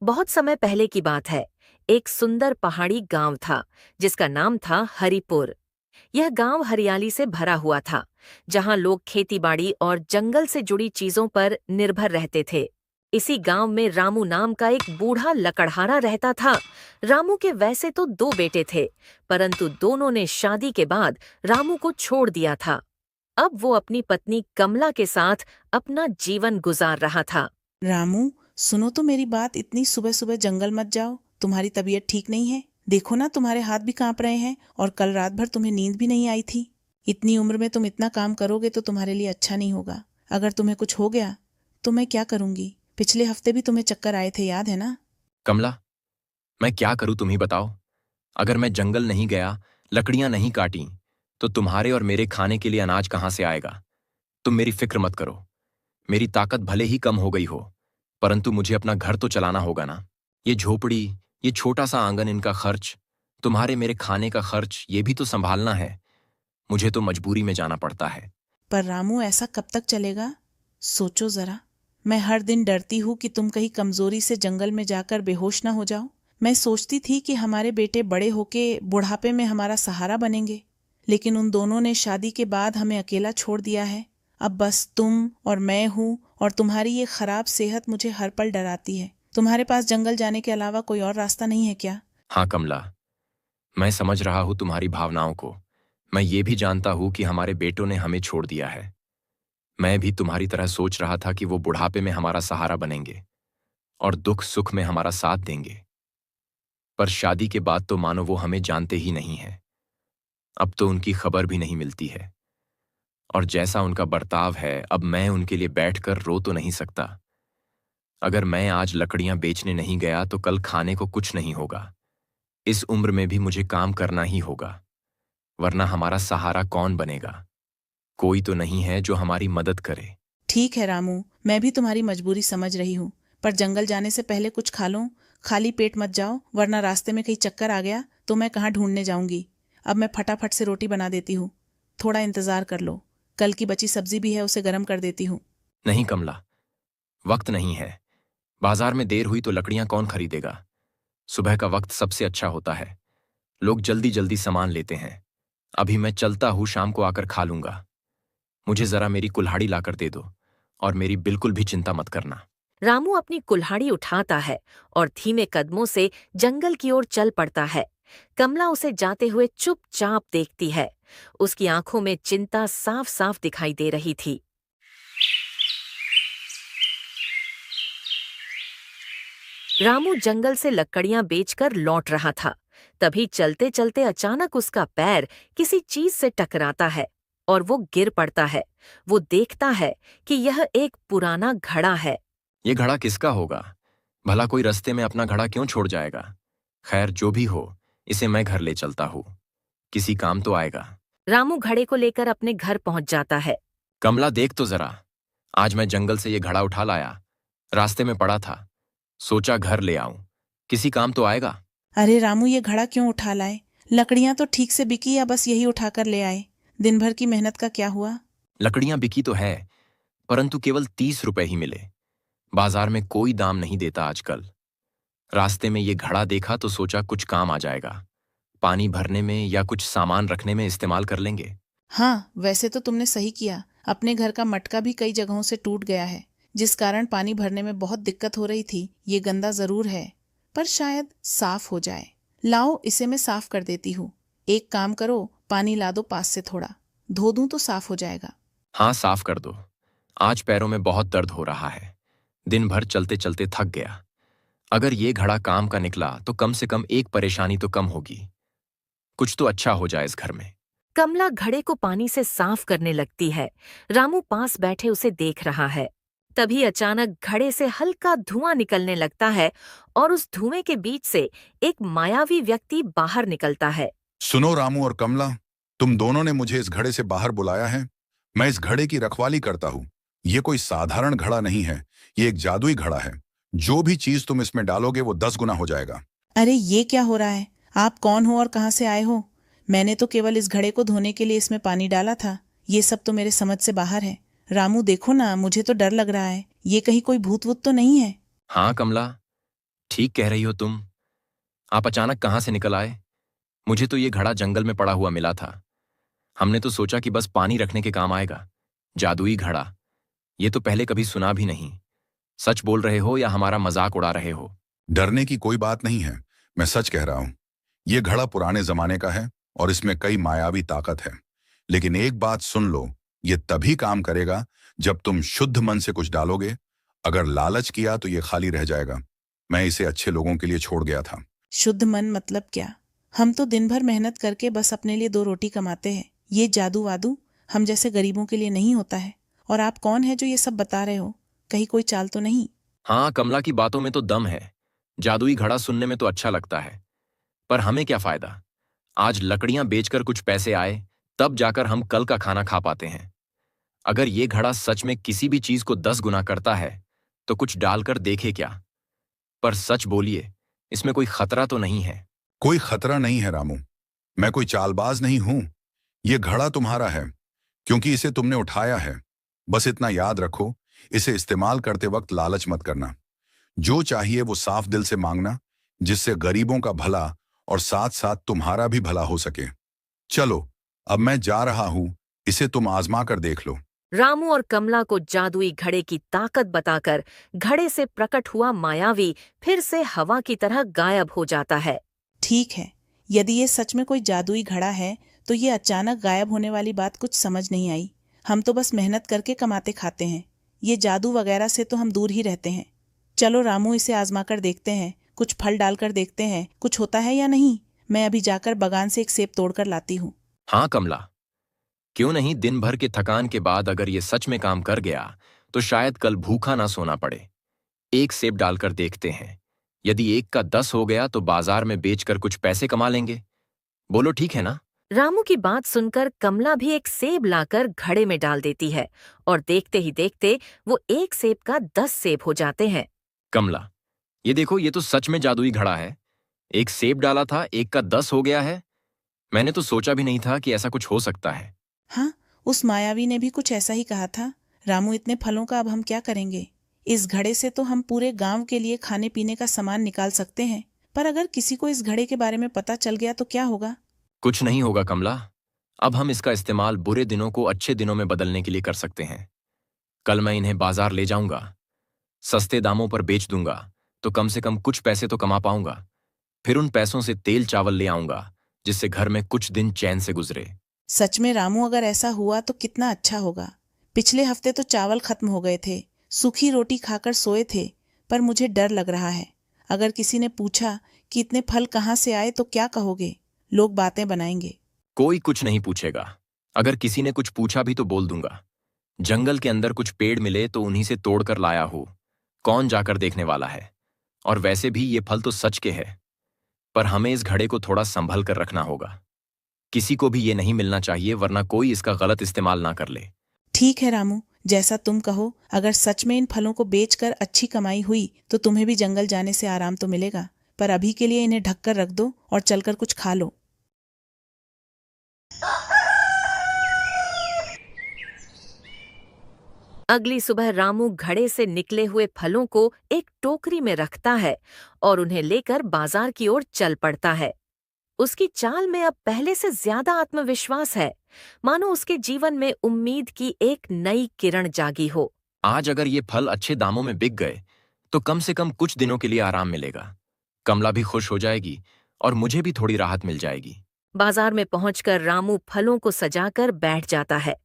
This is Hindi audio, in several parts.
बहुत समय पहले की बात है। एक सुंदर पहाड़ी गांव था जिसका नाम था हरिपुर। यह गांव हरियाली से भरा हुआ था, जहां लोग खेतीबाड़ी और जंगल से जुड़ी चीजों पर निर्भर रहते थे। इसी गांव में रामू नाम का एक बूढ़ा लकड़हारा रहता था। रामू के वैसे तो दो बेटे थे, परंतु दोनों ने शादी के बाद रामू को छोड़ दिया था। अब वो अपनी पत्नी कमला के साथ अपना जीवन गुजार रहा था। रामू, सुनो तो मेरी बात, इतनी सुबह सुबह जंगल मत जाओ। तुम्हारी तबीयत ठीक नहीं है। देखो ना, तुम्हारे हाथ भी कांप रहे हैं और कल रात भर तुम्हें नींद भी नहीं आई थी। इतनी उम्र में तुम इतना काम करोगे तो तुम्हारे लिए अच्छा नहीं होगा। अगर तुम्हें कुछ हो गया तो मैं क्या करूंगी? पिछले हफ्ते भी तुम्हें चक्कर आए थे, याद है ना? कमला, मैं क्या करूं तुम ही बताओ। अगर मैं जंगल नहीं गया, लकड़ियां नहीं काटी, तो तुम्हारे और मेरे खाने के लिए अनाज कहां से आएगा। तुम मेरी फिक्र मत करो। मेरी ताकत भले ही कम हो गई हो, परंतु मुझे अपना घर तो चलाना होगा ना। ये झोपड़ी, ये छोटा सा आंगन, इनका खर्च, तुम्हारे मेरे खाने का खर्च, ये भी तो संभालना है। मुझे तो मजबूरी में जाना पड़ता है। पर रामू, ऐसा कब तक चलेगा? सोचो जरा। मैं हर दिन डरती हूँ कि तुम कहीं कमजोरी से जंगल में जाकर बेहोश ना हो जाओ। मैं सोचती थी कि हमारे बेटे बड़े होके बुढ़ापे में हमारा सहारा बनेंगे, लेकिन उन दोनों ने शादी के बाद हमें अकेला छोड़ दिया है। अब बस तुम और मैं हूँ, और तुम्हारी ये खराब सेहत मुझे हर पल डराती है। तुम्हारे पास जंगल जाने के अलावा कोई और रास्ता नहीं है क्या? हाँ कमला, मैं समझ रहा हूं तुम्हारी भावनाओं को। मैं ये भी जानता हूं कि हमारे बेटों ने हमें छोड़ दिया है। मैं भी तुम्हारी तरह सोच रहा था कि वो बुढ़ापे में हमारा सहारा बनेंगे और दुख सुख में हमारा साथ देंगे। पर शादी के बाद तो मानो वो हमें जानते ही नहीं हैं। अब तो उनकी खबर भी नहीं मिलती है। और जैसा उनका बर्ताव है, अब मैं उनके लिए बैठकर रो तो नहीं सकता। अगर मैं आज लकड़ियां बेचने नहीं गया तो कल खाने को कुछ नहीं होगा। इस उम्र में भी मुझे काम करना ही होगा, वरना हमारा सहारा कौन बनेगा। कोई तो नहीं है जो हमारी मदद करे। ठीक है रामू, मैं भी तुम्हारी मजबूरी समझ रही हूँ, पर जंगल जाने से पहले कुछ खा लो। खाली पेट मत जाओ, वरना रास्ते में कहीं चक्कर आ गया तो मैं कहाँ ढूंढने जाऊंगी। अब मैं फटाफट से रोटी बना देती हूँ। थोड़ा इंतजार कर लो, कल की बची सब्जी भी है, उसे गर्म कर देती हूँ। नहीं कमला, वक्त नहीं है। बाजार में देर हुई तो लकड़ियां कौन खरीदेगा। सुबह का वक्त सबसे अच्छा होता है। लोग जल्दी जल्दी सामान लेते हैं। अभी मैं चलता हूं, शाम को आकर खा लूंगा। मुझे जरा मेरी कुल्हाड़ी लाकर दे दो, और मेरी बिल्कुल भी चिंता मत करना। रामू अपनी कुल्हाड़ी उठाता है और धीमे कदमों से जंगल की ओर चल पड़ता है। कमला उसे जाते हुए चुपचाप देखती है। उसकी आंखों में चिंता साफ साफ दिखाई दे रही थी। रामू जंगल से लकड़ियां बेचकर लौट रहा था। तभी चलते चलते अचानक उसका पैर किसी चीज से टकराता है और वो गिर पड़ता है। वो देखता है कि यह एक पुराना घड़ा है। ये घड़ा किसका होगा? भला कोई रास्ते में अपना घड़ा क्यों छोड़ जाएगा? खैर, जो भी हो, इसे मैं घर ले चलता हूँ। किसी काम तो आएगा। रामू घड़े को लेकर अपने घर पहुंच जाता है। कमला, देख तो जरा, आज मैं जंगल से ये घड़ा उठा लाया। रास्ते में पड़ा था, सोचा घर ले आऊं। किसी काम तो आएगा। अरे रामू, ये घड़ा क्यों उठा लाए? लकड़ियां तो ठीक से बिकी या बस यही उठाकर ले आए? दिन भर की मेहनत का क्या हुआ? लकड़ियां बिकी तो है, परंतु केवल 30 रुपए ही मिले। बाजार में कोई दाम नहीं देता आजकल। रास्ते में ये घड़ा देखा तो सोचा कुछ काम आ जाएगा। पानी भरने में या कुछ सामान रखने में इस्तेमाल कर लेंगे। हाँ, वैसे तो तुमने सही किया। अपने घर का मटका भी कई जगहों से टूट गया है, जिस कारण पानी भरने में बहुत दिक्कत हो रही थी। ये गंदा जरूर है, पर शायद साफ हो जाए। लाओ, इसे मैं साफ कर देती हूँ। एक काम करो, पानी ला दो पास से, थोड़ा धो दूं तो साफ हो जाएगा। हाँ, साफ कर दो। आज पैरों में बहुत दर्द हो रहा है। दिन भर चलते चलते थक गया। अगर ये घड़ा काम का निकला तो कम से कम एक परेशानी तो कम होगी। कुछ तो अच्छा हो जाए इस घर में। कमला घड़े को पानी से साफ करने लगती है। रामू पास बैठे उसे देख रहा है। तभी अचानक घड़े से हल्का धुआं निकलने लगता है और उस धुएं के बीच से एक मायावी व्यक्ति बाहर निकलता है। सुनो रामू और कमला, तुम दोनों ने मुझे इस घड़े से बाहर बुलाया है। मैं इस घड़े की रखवाली करता हूँ। ये कोई साधारण घड़ा नहीं है, ये एक जादुई घड़ा है। जो भी चीज तुम इसमें डालोगे वो 10 गुना हो जाएगा। अरे ये क्या हो रहा है? आप कौन हो और कहाँ से आए हो? मैंने तो केवल इस घड़े को धोने के लिए इसमें पानी डाला था। ये सब तो मेरे समझ से बाहर है। रामू देखो ना, मुझे तो डर लग रहा है। ये कहीं कोई भूत वूत तो नहीं है? हाँ कमला, ठीक कह रही हो तुम। आप अचानक कहाँ से निकल आए? मुझे तो ये घड़ा जंगल में पड़ा हुआ मिला था। हमने तो सोचा कि बस पानी रखने के काम आएगा। जादुई घड़ा, ये तो पहले कभी सुना भी नहीं। सच बोल रहे हो या हमारा मजाक उड़ा रहे हो? डरने की कोई बात नहीं है, मैं सच कह रहा हूं। ये घड़ा पुराने जमाने का है और इसमें कई मायावी ताकत है। लेकिन एक बात सुन लो, ये तभी काम करेगा जब तुम शुद्ध मन से कुछ डालोगे। अगर लालच किया तो ये खाली रह जाएगा। मैं इसे अच्छे लोगों के लिए छोड़ गया था। शुद्ध मन मतलब क्या? हम तो दिन भर मेहनत करके बस अपने लिए 2 रोटी कमाते हैं। ये जादू वादू हम जैसे गरीबों के लिए नहीं होता है। और आप कौन है जो ये सब बता रहे हो? कहीं कोई चाल तो नहीं? हाँ, कमला की बातों में तो दम है। जादुई घड़ा सुनने में तो अच्छा लगता है, पर हमें क्या फायदा? आज लकड़ियां बेचकर कुछ पैसे आए, तब जाकर हम कल का खाना खा पाते हैं। अगर ये घड़ा सच में किसी भी चीज को 10 गुना करता है तो कुछ डालकर देखे क्या? पर सच बोलिए, इसमें कोई खतरा तो नहीं है? कोई खतरा नहीं है रामू। मैं कोई चालबाज नहीं हूं। ये घड़ा तुम्हारा है क्योंकि इसे तुमने उठाया है। बस इतना याद रखो, इसे इस्तेमाल करते वक्त लालच मत करना। जो चाहिए वो साफ दिल से मांगना, जिससे गरीबों का भला और साथ साथ तुम्हारा भी भला हो सके। चलो, अब मैं जा रहा हूं, इसे तुम आजमा कर देख लो। रामू और कमला को जादुई घड़े की ताकत बताकर घड़े से प्रकट हुआ मायावी फिर से हवा की तरह गायब हो जाता है। ठीक है, यदि ये सच में कोई जादुई घड़ा है तो ये अचानक गायब होने वाली बात कुछ समझ नहीं आई। हम तो बस मेहनत करके कमाते खाते हैं। ये जादू वगैरह से तो हम दूर ही रहते हैं। चलो रामू, इसे आजमा कर देखते हैं। कुछ फल डालकर देखते हैं कुछ होता है या नहीं। मैं अभी जाकर बागान से एक सेब तोड़कर लाती हूँ। हाँ कमला, क्यों नहीं? दिन भर के थकान के बाद अगर ये सच में काम कर गया तो शायद कल भूखा ना सोना पड़े। एक सेब डालकर देखते हैं। यदि एक का 10 हो गया तो बाजार में बेचकर कुछ पैसे कमा लेंगे। बोलो ठीक है ना? रामू की बात सुनकर कमला भी एक सेब लाकर घड़े में डाल देती है और देखते ही देखते वो एक सेब का 10 सेब हो जाते हैं। कमला, ये देखो, ये तो सच में जादुई घड़ा है। एक सेब डाला था, एक का 10 हो गया है। मैंने तो सोचा भी नहीं था कि ऐसा कुछ हो सकता है। हाँ, उस मायावी ने भी कुछ ऐसा ही कहा था। रामू, इतने फलों का अब हम क्या करेंगे? इस घड़े से तो हम पूरे गांव के लिए खाने पीने का सामान निकाल सकते हैं, पर अगर किसी को इस घड़े के बारे में पता चल गया तो क्या होगा? कुछ नहीं होगा कमला। अब हम इसका इस्तेमाल बुरे दिनों को अच्छे दिनों में बदलने के लिए कर सकते हैं। कल मैं इन्हें बाजार ले जाऊंगा, सस्ते दामों पर बेच दूंगा तो कम से कम कुछ पैसे तो कमा पाऊंगा। फिर उन पैसों से तेल चावल ले आऊंगा जिससे घर में कुछ दिन चैन से गुजरे। सच में रामू, अगर ऐसा हुआ तो कितना अच्छा होगा। पिछले हफ्ते तो चावल खत्म हो गए थे, सूखी रोटी खाकर सोए थे। पर मुझे डर लग रहा है। अगर किसी ने पूछा कि इतने फल कहाँ से आए तो क्या कहोगे? लोग बातें बनाएंगे। कोई कुछ नहीं पूछेगा। अगर किसी ने कुछ पूछा भी तो बोल दूंगा, जंगल के अंदर कुछ पेड़ मिले तो उन्हीं से तोड़कर लाया हो। कौन जाकर देखने वाला है? और वैसे भी ये फल तो सच के है, पर हमें इस घड़े को थोड़ा संभल कर रखना होगा। किसी को भी ये नहीं मिलना चाहिए, वरना कोई इसका गलत इस्तेमाल ना कर ले। ठीक है रामू, जैसा तुम कहो। अगर सच में इन फलों को बेचकर अच्छी कमाई हुई तो तुम्हें भी जंगल जाने से आराम तो मिलेगा। पर अभी के लिए इन्हें ढक कर रख दो और चलकर कुछ खा लो। अगली सुबह रामू घड़े से निकले हुए फलों को एक टोकरी में रखता है और उन्हें लेकर बाजार की ओर चल पड़ता है। उसकी चाल में अब पहले से ज्यादा आत्मविश्वास है, मानो उसके जीवन में उम्मीद की एक नई किरण जागी हो। आज अगर ये फल अच्छे दामों में बिक गए तो कम से कम कुछ दिनों के लिए आराम मिलेगा। कमला भी खुश हो जाएगी और मुझे भी थोड़ी राहत मिल जाएगी। बाजार में पहुंचकर रामू फलों को सजाकर बैठ जाता है।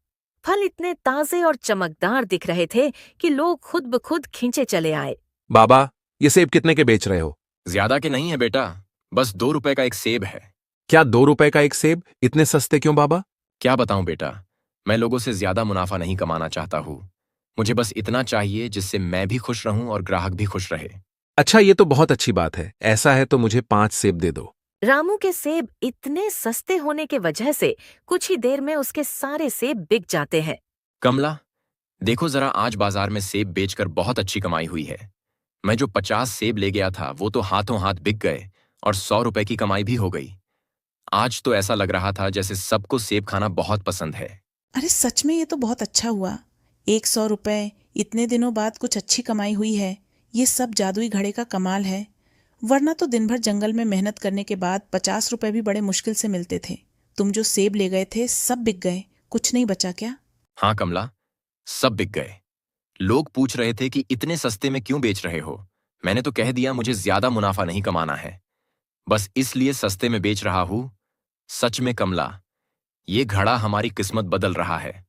फल इतने ताजे और चमकदार दिख रहे थे कि लोग खुद ब खुद खींचे चले आए। बाबा, ये सेब कितने के बेच रहे हो? ज्यादा के नहीं है बेटा, बस 2 रुपए का एक सेब है। क्या 2 रुपए का एक सेब? इतने सस्ते क्यों बाबा? क्या बताऊं बेटा, मैं लोगों से ज्यादा मुनाफा नहीं कमाना चाहता हूँ। मुझे बस इतना चाहिए जिससे मैं भी खुश रहूं और ग्राहक भी खुश रहे। अच्छा, ये तो बहुत अच्छी बात है। ऐसा है तो मुझे 5 सेब दे दो। रामू के सेब इतने सस्ते होने के वजह से कुछ ही देर में उसके सारे सेब बिक जाते हैं। कमला, देखो जरा, आज बाजार में सेब बेचकर बहुत अच्छी कमाई हुई है। मैं जो 50 सेब ले गया था वो तो हाथों हाथ बिक गए और 100 रुपए की कमाई भी हो गई। आज तो ऐसा लग रहा था जैसे सबको सेब खाना बहुत पसंद है। अरे सच में ये तो बहुत अच्छा हुआ। 100 रुपए, इतने दिनों बाद कुछ अच्छी कमाई हुई है। ये सब जादुई घड़े का कमाल है। वरना तो दिन भर जंगल में मेहनत करने के बाद 50 रुपए भी बड़े मुश्किल से मिलते थे। तुम जो सेब ले गए थे सब बिक गए, कुछ नहीं बचा क्या? हाँ कमला, सब बिक गए। लोग पूछ रहे थे कि इतने सस्ते में क्यों बेच रहे हो। मैंने तो कह दिया मुझे ज्यादा मुनाफा नहीं कमाना है, बस इसलिए सस्ते में बेच रहा हूं। सच में कमला, ये घड़ा हमारी किस्मत बदल रहा है।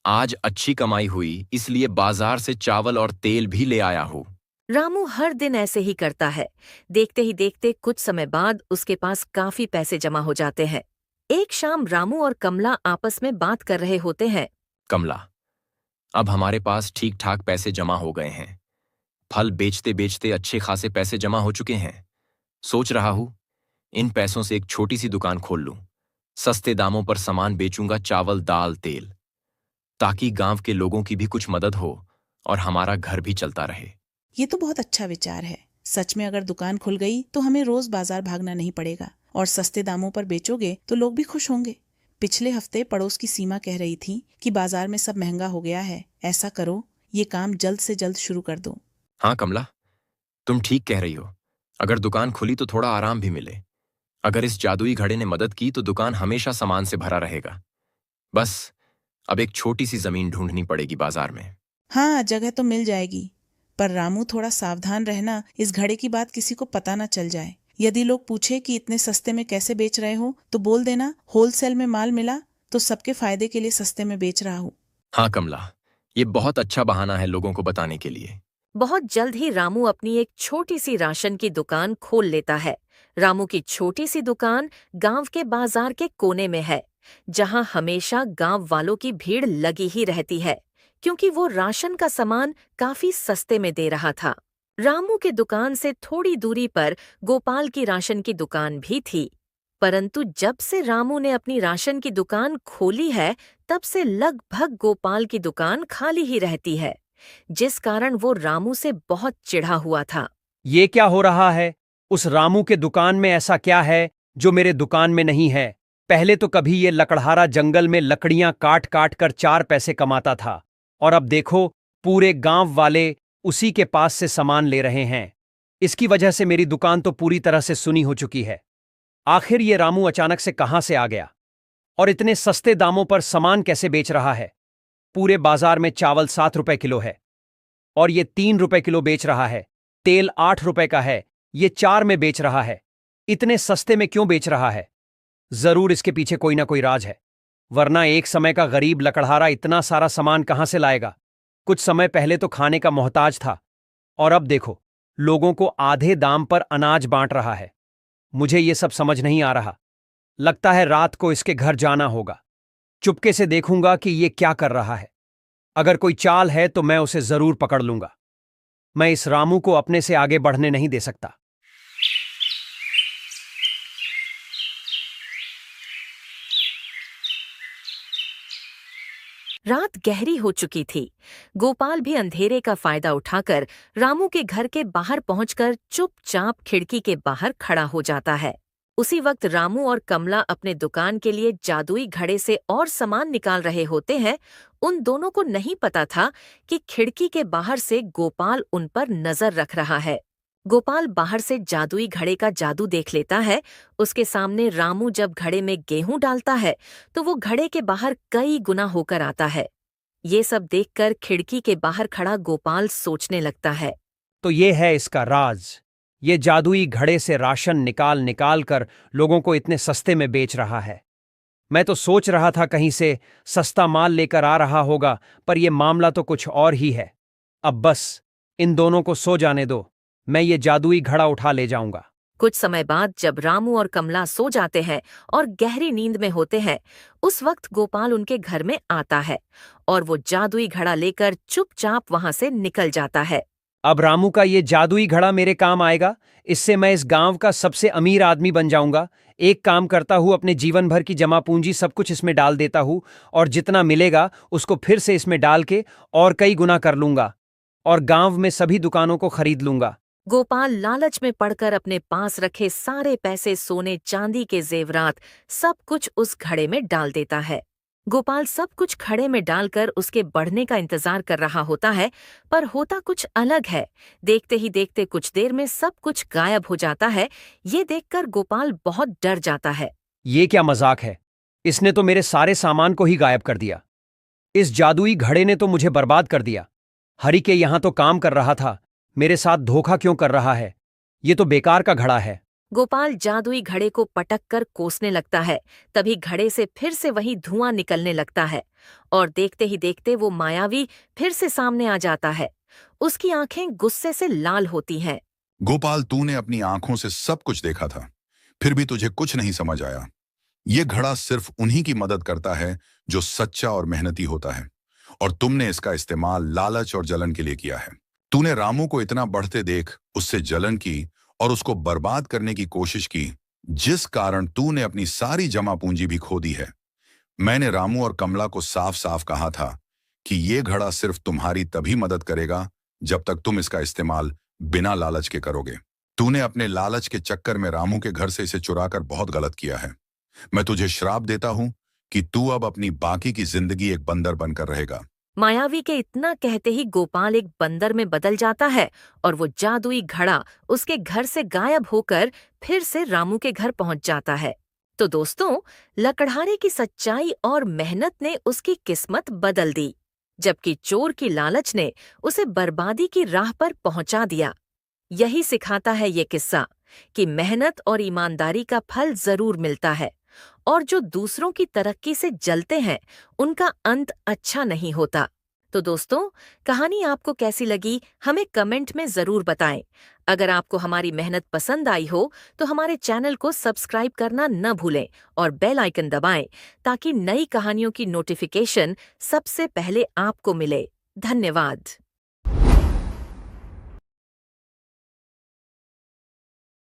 आज अच्छी कमाई हुई इसलिए बाजार से चावल और तेल भी ले आया हूं। रामू हर दिन ऐसे ही करता है। देखते ही देखते कुछ समय बाद उसके पास काफी पैसे जमा हो जाते हैं। एक शाम रामू और कमला आपस में बात कर रहे होते हैं। कमला, अब हमारे पास ठीक ठाक पैसे जमा हो गए हैं। फल बेचते बेचते अच्छे खासे पैसे जमा हो चुके हैं। सोच रहा हूं इन पैसों से एक छोटी सी दुकान खोल लूं। सस्ते दामों पर सामान बेचूंगा, चावल दाल तेल, ताकि गांव के लोगों की भी कुछ मदद हो और हमारा घर भी चलता रहे। ये तो बहुत अच्छा विचार है। सच में अगर दुकान खुल गई तो हमें रोज बाजार भागना नहीं पड़ेगा और सस्ते दामों पर बेचोगे तो लोग भी खुश होंगे। पिछले हफ्ते पड़ोस की सीमा कह रही थी कि बाजार में सब महंगा हो गया है। ऐसा करो, ये काम जल्द से जल्द शुरू कर दो। हाँ कमला, तुम ठीक कह रही हो। अगर दुकान खुली तो थोड़ा आराम भी मिले। अगर इस जादुई घड़े ने मदद की तो दुकान हमेशा सामान से भरा रहेगा। बस अब एक छोटी सी जमीन ढूंढनी पड़ेगी बाजार में। हाँ, जगह तो मिल जाएगी, पर रामू थोड़ा सावधान रहना, इस घड़े की बात किसी को पता न चल जाए। यदि लोग पूछे कि इतने सस्ते में कैसे बेच रहे हो तो बोल देना होलसेल में माल मिला तो सबके फायदे के लिए सस्ते में बेच रहा हूँ। हाँ कमला, ये बहुत अच्छा बहाना है लोगों को बताने के लिए। बहुत जल्द ही रामू अपनी एक छोटी सी राशन की दुकान खोल लेता है। रामू की छोटी सी दुकान गांव के बाजार के कोने में है, जहां हमेशा गांव वालों की भीड़ लगी ही रहती है, क्योंकि वो राशन का सामान काफी सस्ते में दे रहा था। रामू के दुकान से थोड़ी दूरी पर गोपाल की राशन की दुकान भी थी, परंतु जब से रामू ने अपनी राशन की दुकान खोली है, तब से लगभग गोपाल की दुकान खाली ही रहती है, जिस कारण वो रामू से बहुत चिढ़ा हुआ था। ये क्या हो रहा है? उस रामू के दुकान में ऐसा क्या है जो मेरे दुकान में नहीं है? पहले तो कभी ये लकड़हारा जंगल में लकड़ियां काट काट कर 4 पैसे कमाता था, और अब देखो पूरे गांव वाले उसी के पास से सामान ले रहे हैं। इसकी वजह से मेरी दुकान तो पूरी तरह से सुनी हो चुकी है। आखिर ये रामू अचानक से कहां से आ गया और इतने सस्ते दामों पर सामान कैसे बेच रहा है? पूरे बाजार में चावल 7 रुपए किलो है और ये 3 रुपए किलो बेच रहा है। तेल 8 रुपए का है, ये 4 में बेच रहा है। इतने सस्ते में क्यों बेच रहा है? जरूर इसके पीछे कोई ना कोई राज है, वरना एक समय का गरीब लकड़हारा इतना सारा सामान कहां से लाएगा? कुछ समय पहले तो खाने का मोहताज था और अब देखो लोगों को आधे दाम पर अनाज बांट रहा है। मुझे ये सब समझ नहीं आ रहा। लगता है रात को इसके घर जाना होगा। चुपके से देखूंगा कि ये क्या कर रहा है। अगर कोई चाल है तो मैं उसे जरूर पकड़ लूंगा। मैं इस रामू को अपने से आगे बढ़ने नहीं दे सकता। रात गहरी हो चुकी थी। गोपाल भी अंधेरे का फायदा उठाकर रामू के घर के बाहर पहुंचकर चुपचाप खिड़की के बाहर खड़ा हो जाता है। उसी वक्त रामू और कमला अपने दुकान के लिए जादुई घड़े से और सामान निकाल रहे होते हैं। उन दोनों को नहीं पता था कि खिड़की के बाहर से गोपाल उन पर नजर रख रहा है। गोपाल बाहर से जादुई घड़े का जादू देख लेता है। उसके सामने रामू जब घड़े में गेहूं डालता है तो वो घड़े के बाहर कई गुना होकर आता है। ये सब देखकर खिड़की के बाहर खड़ा गोपाल सोचने लगता है, तो ये है इसका राज। ये जादुई घड़े से राशन निकाल निकाल कर लोगों को इतने सस्ते में बेच रहा है। मैं तो सोच रहा था कहीं से सस्ता माल लेकर आ रहा होगा, पर यह मामला तो कुछ और ही है। अब बस इन दोनों को सो जाने दो, मैं ये जादुई घड़ा उठा ले जाऊंगा। कुछ समय बाद जब रामू और कमला सो जाते हैं और गहरी नींद में होते हैं, उस वक्त गोपाल उनके घर में आता है और वो जादुई घड़ा लेकर चुपचाप वहां से निकल जाता है। अब रामू का ये जादुई घड़ा मेरे काम आएगा। इससे मैं इस गांव का सबसे अमीर आदमी बन जाऊंगा। एक काम करता हूं, अपने जीवन भर की जमा पूंजी सब कुछ इसमें डाल देता हूं और जितना मिलेगा उसको फिर से इसमें डाल के और कई गुना कर लूंगा और गांव में सभी दुकानों को खरीद लूंगा। गोपाल लालच में पड़कर अपने पास रखे सारे पैसे, सोने चांदी के जेवरात, सब कुछ उस घड़े में डाल देता है। गोपाल सब कुछ खड़े में डालकर उसके बढ़ने का इंतजार कर रहा होता है, पर होता कुछ अलग है। देखते ही देखते कुछ देर में सब कुछ गायब हो जाता है। ये देखकर गोपाल बहुत डर जाता है। ये क्या मजाक है? इसने तो मेरे सारे सामान को ही गायब कर दिया। इस जादुई घड़े ने तो मुझे बर्बाद कर दिया। हरि के यहां तो काम कर रहा था, मेरे साथ धोखा क्यों कर रहा है? ये तो बेकार का घड़ा है। गोपाल जादुई घड़े को पटक कर कोसने लगता है। तभी घड़े से फिर से वही धुआं निकलने लगता है और देखते ही देखते वो मायावी फिर से सामने आ जाता है। उसकी आंखें गुस्से से लाल होती हैं। गोपाल, तूने अपनी आंखों से सब कुछ देखा था, फिर भी तुझे कुछ नहीं समझ आया। ये घड़ा सिर्फ उन्हीं की मदद करता है जो सच्चा और मेहनती होता है, और तुमने इसका इस्तेमाल लालच और जलन के लिए किया है। तूने रामू को इतना बढ़ते देख उससे जलन की और उसको बर्बाद करने की कोशिश की, जिस कारण तूने अपनी सारी जमा पूंजी भी खो दी है। मैंने रामू और कमला को साफ साफ कहा था कि ये घड़ा सिर्फ तुम्हारी तभी मदद करेगा जब तक तुम इसका इस्तेमाल बिना लालच के करोगे। तूने अपने लालच के चक्कर में रामू के घर से इसे चुराकर बहुत गलत किया है। मैं तुझे श्राप देता हूं कि तू अब अपनी बाकी की जिंदगी एक बंदर बनकर रहेगा। मायावी के इतना कहते ही गोपाल एक बंदर में बदल जाता है और वो जादुई घड़ा उसके घर से गायब होकर फिर से रामू के घर पहुंच जाता है। तो दोस्तों, लकड़हारे की सच्चाई और मेहनत ने उसकी किस्मत बदल दी, जबकि चोर की लालच ने उसे बर्बादी की राह पर पहुंचा दिया। यही सिखाता है ये किस्सा कि मेहनत और ईमानदारी का फल जरूर मिलता है, और जो दूसरों की तरक्की से जलते हैं उनका अंत अच्छा नहीं होता। तो दोस्तों, कहानी आपको कैसी लगी हमें कमेंट में जरूर बताएं। अगर आपको हमारी मेहनत पसंद आई हो तो हमारे चैनल को सब्सक्राइब करना न भूलें और बेल आइकन दबाएं ताकि नई कहानियों की नोटिफिकेशन सबसे पहले आपको मिले। धन्यवाद।